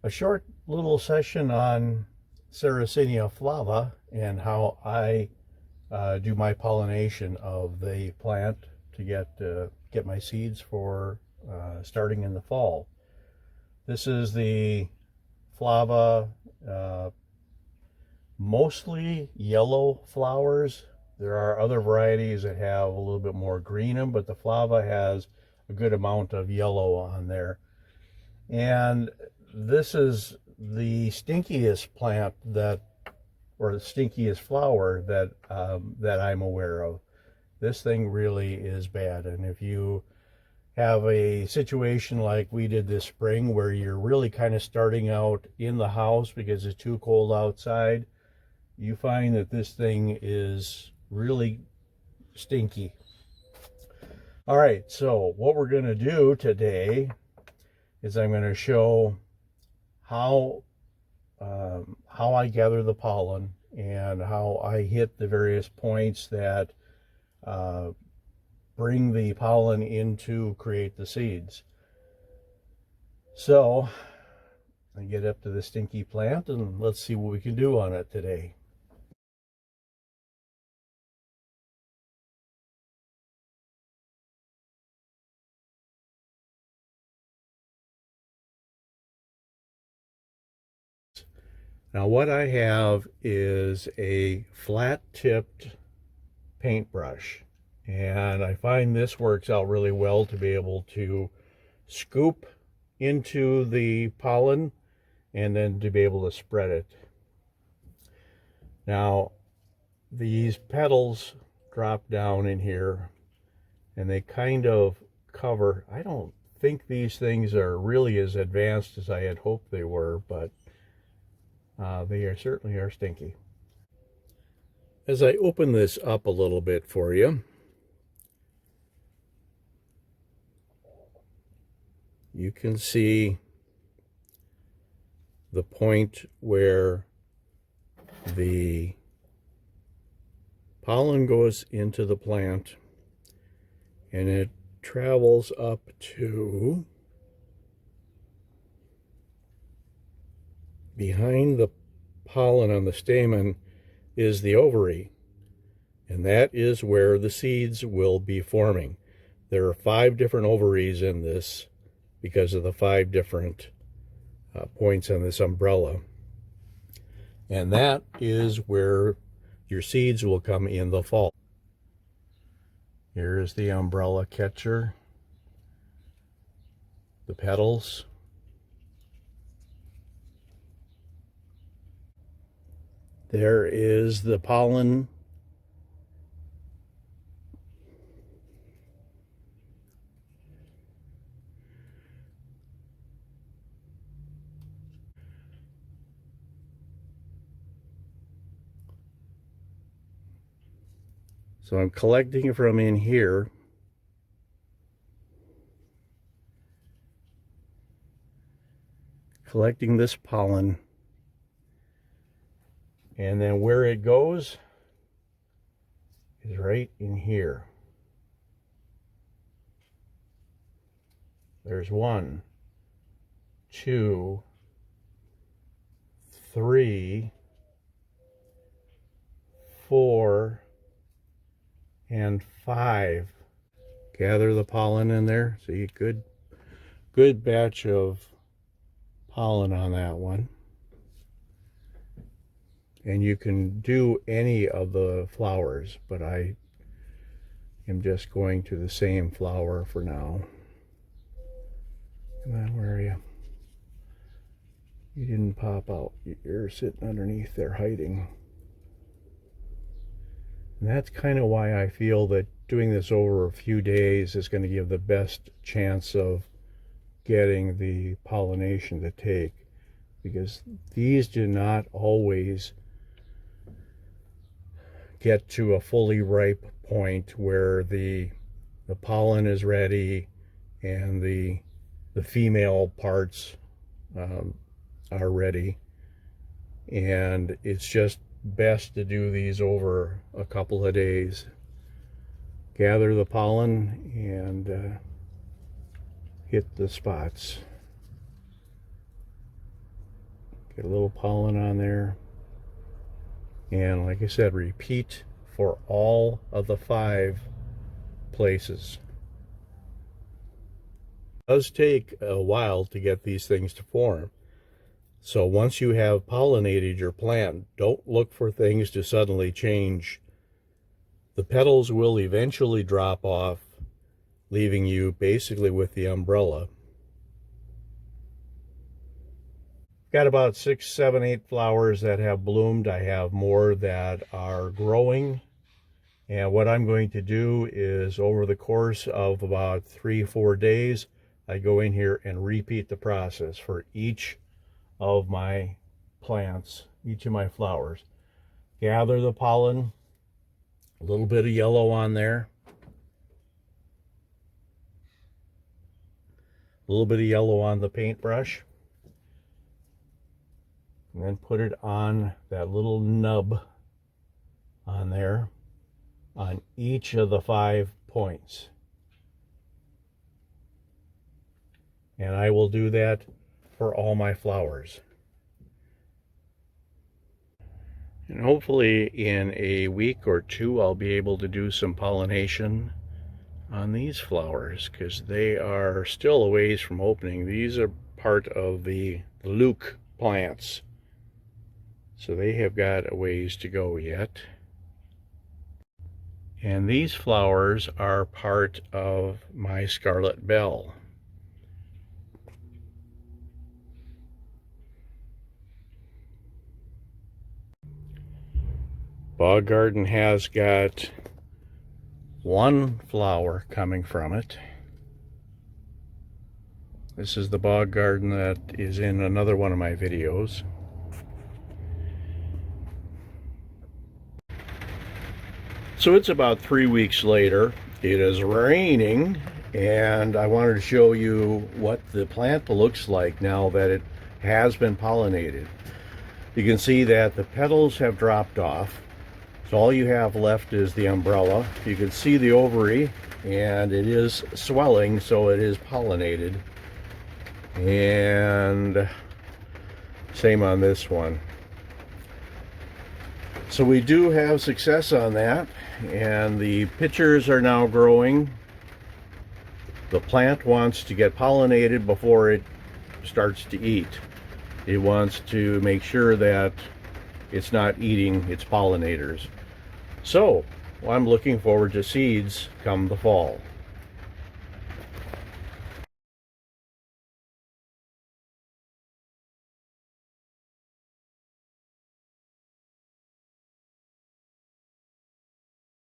a short little session on Sarracenia flava and how I do my pollination of the plant to get my seeds for starting in the fall. This is the flava, mostly yellow flowers. There are other varieties that have a little bit more green in them, but the flava has a good amount of yellow on there. And this is the stinkiest plant or the stinkiest flower that I'm aware of. This thing really is bad. And if you have a situation like we did this spring where you're really kind of starting out in the house because it's too cold outside, you find that this thing is really stinky. All right, so what we're going to do today is I'm going to show how I gather the pollen and how I hit the various points that bring the pollen in to create the seeds. So I get up to the stinky plant and let's see what we can do on it today. Now what I have is a flat-tipped paintbrush, and I find this works out really well to be able to scoop into the pollen and then to be able to spread it. Now these petals drop down in here and they kind of cover. I don't think these things are really as advanced as I had hoped they were, but they certainly are stinky. As I open this up a little bit for you, you can see the point where the pollen goes into the plant and it travels up to behind the pollen on the stamen is the ovary, and that is where the seeds will be forming. There are 5 different ovaries in this because of the 5 different points on this umbrella, and that is where your seeds will come in the fall. Here is the umbrella catcher, the petals. There is the pollen. So I'm collecting it from in here. Collecting this pollen. And then where it goes is right in here. There's 1, 2, 3, 4, and 5. Gather the pollen in there. See, good batch of pollen on that one. And you can do any of the flowers, but I am just going to the same flower for now. Come on, where are you? You didn't pop out. You're sitting underneath there hiding. And that's kind of why I feel that doing this over a few days is going to give the best chance of getting the pollination to take, because these do not always get to a fully ripe point where the pollen is ready and the female parts are ready, and it's just best to do these over a couple of days. Gather the pollen and hit the spots. Get a little pollen on there. And like I said, repeat for all of the 5 places. It does take a while to get these things to form. So once you have pollinated your plant, don't look for things to suddenly change. The petals will eventually drop off, leaving you basically with the umbrella. Got about 6, 7, 8 flowers that have bloomed. I have more that are growing. And what I'm going to do is, over the course of about 3-4 days, I go in here and repeat the process for each of my plants, each of my flowers. Gather the pollen, a little bit of yellow on there, a little bit of yellow on the paintbrush, and then put it on that little nub on there on each of the 5 points. And I will do that for all my flowers. And hopefully in a week or 2 I'll be able to do some pollination on these flowers, because they are still a ways from opening. These are part of the Luke plants, so they have got a ways to go yet. And these flowers are part of my Scarlet Bell. Bog garden has got 1 flower coming from it. This is the bog garden that is in another one of my videos. So it's about 3 weeks later. It is raining, and I wanted to show you what the plant looks like now that it has been pollinated. You can see that the petals have dropped off. So all you have left is the umbrella. You can see the ovary, and it is swelling, so it is pollinated. And same on this one. So we do have success on that, and the pitchers are now growing. The plant wants to get pollinated before it starts to eat. It wants to make sure that it's not eating its pollinators. So I'm looking forward to seeds come the fall.